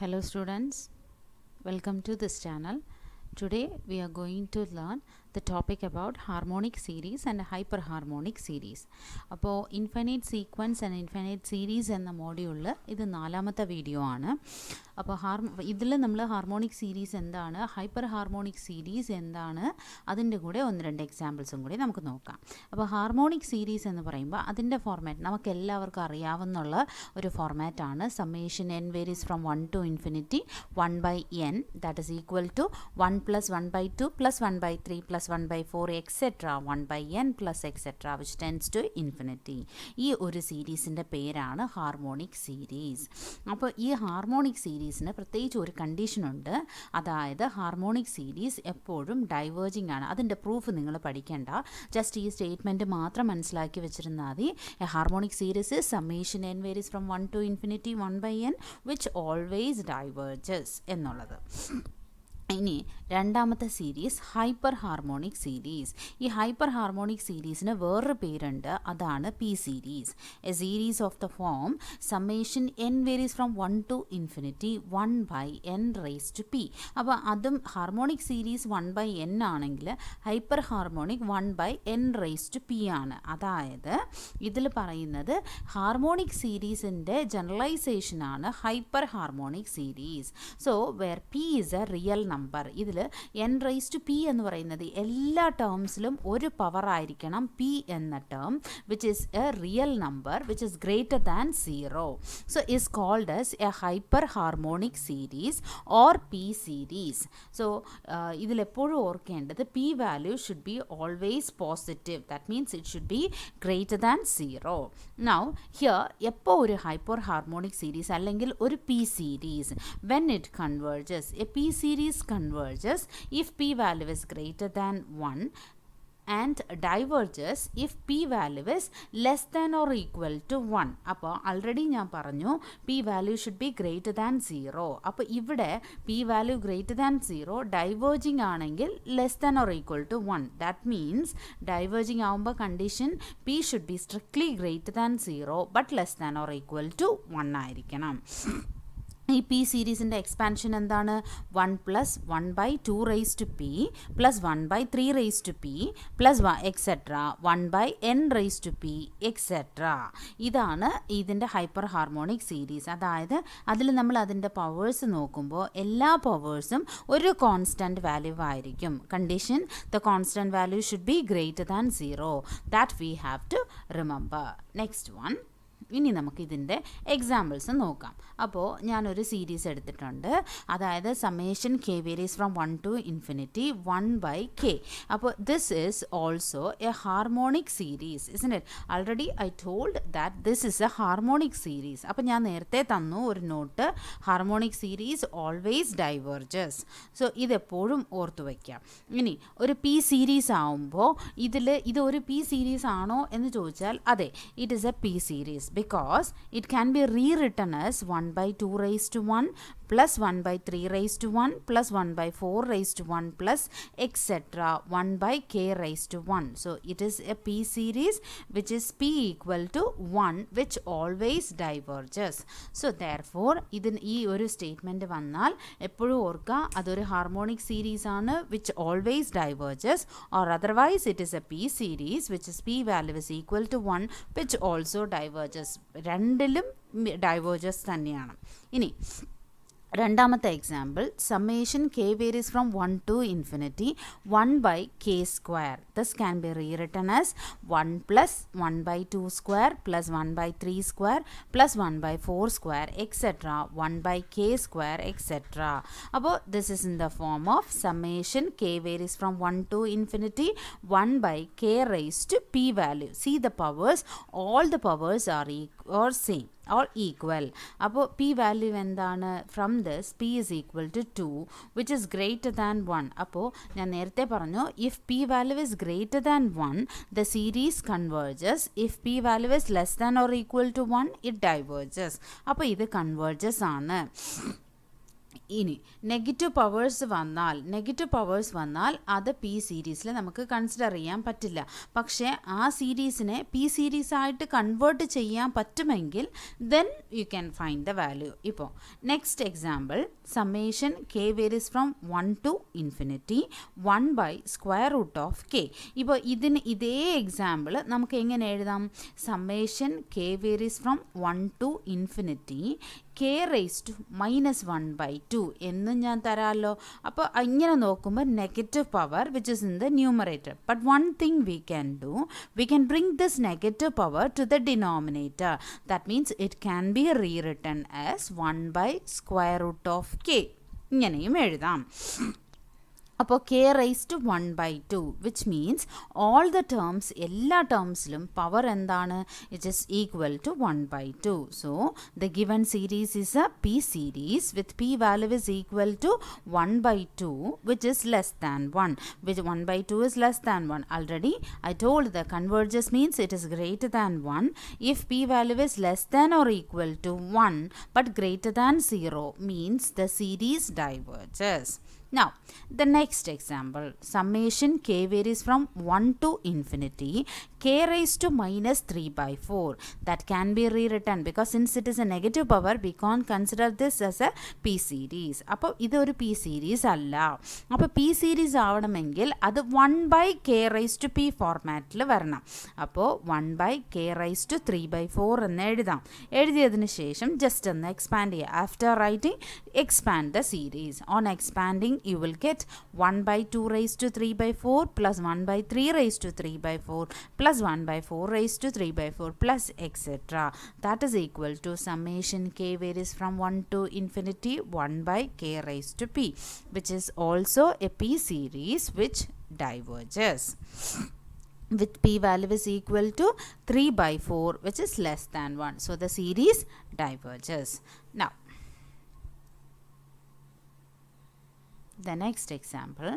Hello students, welcome to this channel. Today we are going to learn the topic about harmonic series and hyperharmonic series. അപ്പോൾ infinite sequence and infinite series എന്ന മോഡ്യൂളിൽ ഇത് നാലാമത്തെ video ആണ്. അപ്പോൾ ഇതിൽ നമ്മൾ ഹാർമോണിക് സീരീസ് എന്താണ്, ഹൈപ്പർ ഹാർമോണിക് സീരീസ് എന്താണ്, അതിൻ്റെ കൂടെ ഒന്ന് രണ്ട് എക്സാമ്പിൾസും കൂടി നമുക്ക് നോക്കാം. അപ്പോൾ ഹാർമോണിക് സീരീസ് എന്ന് പറയുമ്പോൾ അതിൻ്റെ ഫോർമാറ്റ് നമുക്ക് എല്ലാവർക്കും അറിയാവുന്നുള്ള ഒരു ഫോർമാറ്റാണ്. Summation n varies from 1 to infinity 1/n, that is equal to 1 plus 1/2 plus 1/3 plus 1/4 etc. 1/n plus etc. which tends to infinity. ഈ ഒരു സീരീസിൻ്റെ പേരാണ് ഹാർമോണിക് സീരീസ്. അപ്പോൾ ഈ ഹാർമോണിക് സീരീസിന് പ്രത്യേകിച്ച് ഒരു കണ്ടീഷനുണ്ട്, അതായത് ഹാർമോണിക് സീരീസ് എപ്പോഴും ഡൈവേർജിങ് ആണ്. അതിൻ്റെ പ്രൂഫ് നിങ്ങൾ പഠിക്കേണ്ട, ജസ്റ്റ് ഈ സ്റ്റേറ്റ്മെൻറ്റ് മാത്രം മനസ്സിലാക്കി വെച്ചിരുന്നാൽ മതി. A harmonic series summation n varies from 1 to infinity 1/n which always diverges എന്നുള്ളത്. ഇനി രണ്ടാമത്തെ സീരീസ് ഹൈപ്പർ ഹാർമോണിക് സീരീസ്. ഈ ഹൈപ്പർ ഹാർമോണിക് സീരീസിന് വേറൊരു പേരുണ്ട്, അതാണ് P series. A series of the form summation n varies from 1 to infinity 1/n raised to p. അപ്പോൾ അതും harmonic series 1/n ആണെങ്കിൽ hyper harmonic 1/n raised to p ആണ്. അതായത് ഇതിൽ പറയുന്നത് ഹാർമോണിക് സീരീസിൻ്റെ ജനറലൈസേഷനാണ് hyper harmonic series. So where p is a real number. ഇതിൽ n raised to p എന്ന് പറയുന്നത് എല്ലാ ടേംസിലും ഒരു പവർ ആയിരിക്കണം p എന്ന term, which is a real number which is greater than 0. So is called as a hyperharmonic series or p series. So ഇതിൽ എപ്പോഴും ഓർക്കേണ്ടത് p value should be always positive. That means it should be greater than 0. Now here എപ്പോൾ ഒരു hyperharmonic series അല്ലെങ്കിൽ ഒരു p series, when it converges, a p series converges if p value is greater than 1 and diverges if p value is less than or equal to 1. അപ്പോൾ already ഞാൻ പറഞ്ഞു p value should be greater than 0. അപ്പോൾ ഇവിടെ p value greater than 0 diverging ആണെങ്കിൽ less than or equal to 1. that means diverging ആവുമ്പോൾ condition p should be strictly greater than 0 but less than or equal to 1 ആയിരിക്കണം. ഈ P സീരീസിൻ്റെ expansion എന്താണ്? 1 plus 1/2 raised to p plus 1/3 raised to p plus etc. 1/n raised to p etc. ഇതാണ് ഇതിൻ്റെ hyper harmonic series. അതായത് അതിൽ നമ്മൾ അതിൻ്റെ powers നോക്കുമ്പോൾ എല്ലാ പവേഴ്സും ഒരു കോൺസ്റ്റൻറ്റ് വാല്യൂ ആയിരിക്കും. Condition the constant value should be greater than 0. That we have to remember. Next one, ഇനി നമുക്കിതിൻ്റെ എക്സാമ്പിൾസ് നോക്കാം. അപ്പോൾ ഞാനൊരു സീരീസ് എടുത്തിട്ടുണ്ട്, അതായത് summation K varies from 1 to infinity 1/k. അപ്പോൾ this is also a harmonic series, isn't it? Already I told that this is a harmonic series. അപ്പോൾ ഞാൻ നേരത്തെ തന്നു ഒരു note, harmonic series always diverges. So ഇതെപ്പോഴും ഓർത്തു വയ്ക്കാം. ഇനി ഒരു പി സീരീസ് ആവുമ്പോൾ ഇത് ഒരു പി സീരീസ് ആണോ എന്ന് ചോദിച്ചാൽ അതെ, it is A P series because it can be rewritten as 1/2 raised to 1 plus 1/3 raised to 1 plus 1/4 raised to 1 plus etc. 1/k raised to 1. So it is a p series which is p equal to 1 which always diverges. So therefore ഈ ഒരു statement വന്നാൽ എപ്പോഴും ഓർക്കുക അതൊരു harmonic series ആണ് which always diverges, or otherwise it is a p series which is p value is equal to 1 which also diverges. രണ്ടിലും diverges തന്നെയാണ്. ഇനി രണ്ടാമത്തെ example summation K varies from 1 to infinity 1/k square. This can be rewritten as 1 plus 1/2 square plus 1/3 square plus 1/4 square etc. 1/k square etc. അപ്പോൾ this is in the form of summation k varies from 1 to infinity 1/k raised to p value. See the powers, all the powers are same or equal. അപ്പോൾ p value എന്താണ്? From this p is equal to 2 which is greater than 1. അപ്പോൾ ഞാൻ നേരത്തെ പറഞ്ഞു if p value is greater than 1 the series converges. if p value is less than or equal to 1 it diverges. അപ്പോൾ ഇത് converges ആണ്. ഇനി negative powers വന്നാൽ അത് പി സീരീസിൽ നമുക്ക് കൺസിഡർ ചെയ്യാൻ പറ്റില്ല. പക്ഷേ ആ സീരീസിനെ പി സീരീസ് ആയിട്ട് കൺവേർട്ട് ചെയ്യാൻ പറ്റുമെങ്കിൽ then you can find the value. ഇപ്പോൾ next example, summation K varies from 1 to infinity 1/√k. ഇപ്പോൾ ഇതേ എക്സാമ്പിൾ നമുക്ക് എങ്ങനെ എഴുതാം? Summation K varies from 1 to infinity k raised to -1/2 എന്നും ഞാൻ തരാമല്ലോ. അപ്പോൾ ഇങ്ങനെ നോക്കുമ്പോൾ negative power which is in the numerator. But one thing we can bring this negative power to the denominator. That means it can be rewritten as 1/√k. ഇങ്ങനെയും എഴുതാം. അപ്പോൾ k raised to 1/2 which means all the terms, എല്ലാ ടേംസിലും power എന്താണ്? It is equal to 1/2. So the given series is a p series with p value is equal to 1/2 which is less than 1, which 1/2 is less than 1. Already I told the converges means it is greater than 1 if p value is less than or equal to 1 but greater than 0 means the series diverges. Now, the next example, summation k varies from 1 to infinity k raised to -3/4. That can be rewritten because since it is a negative power, we can't consider this as a p series. അപ്പോൾ ഇതൊരു p series അല്ല. അപ്പോൾ p series ആവണമെങ്കിൽ അത് 1/k raised to p ഫോർമാറ്റിൽ വരണം. അപ്പോൾ 1/k raised to 3/4 എന്ന് എഴുതാം. എഴുതിയതിന് ശേഷം ജസ്റ്റ് ഒന്ന് എക്സ്പാൻഡ് ചെയ്യുക. After writing expand the series. On expanding you will get 1/2 raised to 3/4 plus 1/3 raised to 3/4 plus 1/4 raised to 3/4 plus etc. That is equal to summation k varies from 1 to infinity 1/k raised to p, which is also a p series which diverges with p value is equal to 3/4 which is less than 1. So the series diverges. Now the next example,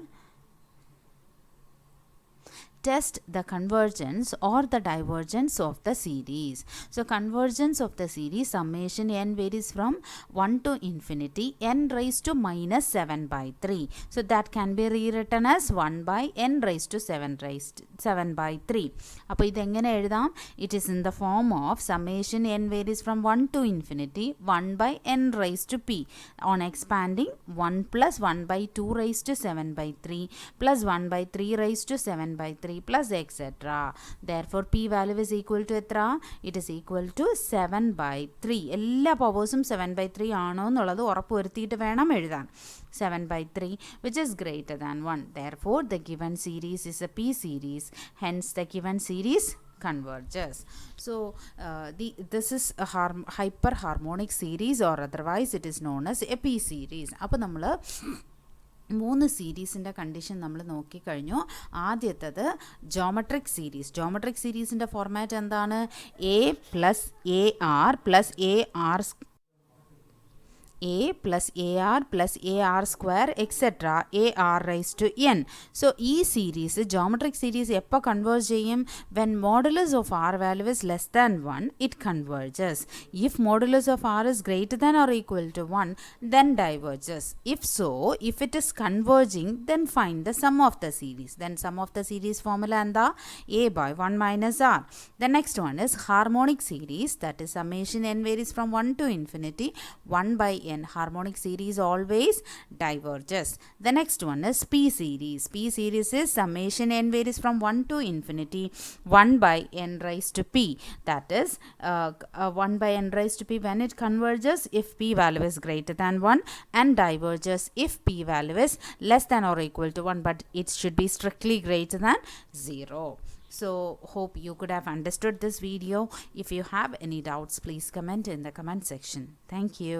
test the convergence or the divergence of the series. So convergence of the series, summation n varies from 1 to infinity n raised to -7/3. So that can be rewritten as 1/n raised to 7/3. അപ്പോൾ ഇതെങ്ങനെ എഴുതാം? It is in the form of summation n varies from 1 to infinity 1/n raised to p. On expanding 1 plus 1/2 raised to 7/3 plus 1/3 raised to 7/3 plus etc. Therefore p value is equal to എത്ര? It is equal to 7/3. എല്ലാ പവേഴ്സും 7/3 ആണോ എന്നുള്ളത് ഉറപ്പുവരുത്തിയിട്ട് വേണം എഴുതാൻ. 7/3 which is greater than 1. Therefore the given series is a p series. Hence the given series converges. So this is a hyperharmonic series or otherwise it is known as a p series. അപ്പോൾ നമ്മൾ 3 സീരീസിൻ്റെ condition നമ്മൾ നോക്കിക്കഴിഞ്ഞു. ആദ്യത്തത് geometric സീരീസിൻ്റെ format എന്താണ്? a plus ar plus ar plus ar square etc. ar raised to n. So ഈ series geometric series എപ്പോൾ converge ചെയ്യും? when modulus of r value is less than 1 it converges. If modulus of r is greater than or equal to 1 then diverges. If it is converging then find the sum of the series. Then sum of the series formula എന്താ? a by 1 minus r. The next one is harmonic series, that is summation n varies from 1 to infinity 1/n. Harmonic series always diverges. The next one is p series. P series is summation n varies from 1 to infinity 1/n raised to p. That is 1/n raised to p when it converges if p value is greater than 1 and diverges if p value is less than or equal to 1, but it should be strictly greater than 0. So hope you could have understood this video. If you have any doubts, please comment in the comment section. Thank you.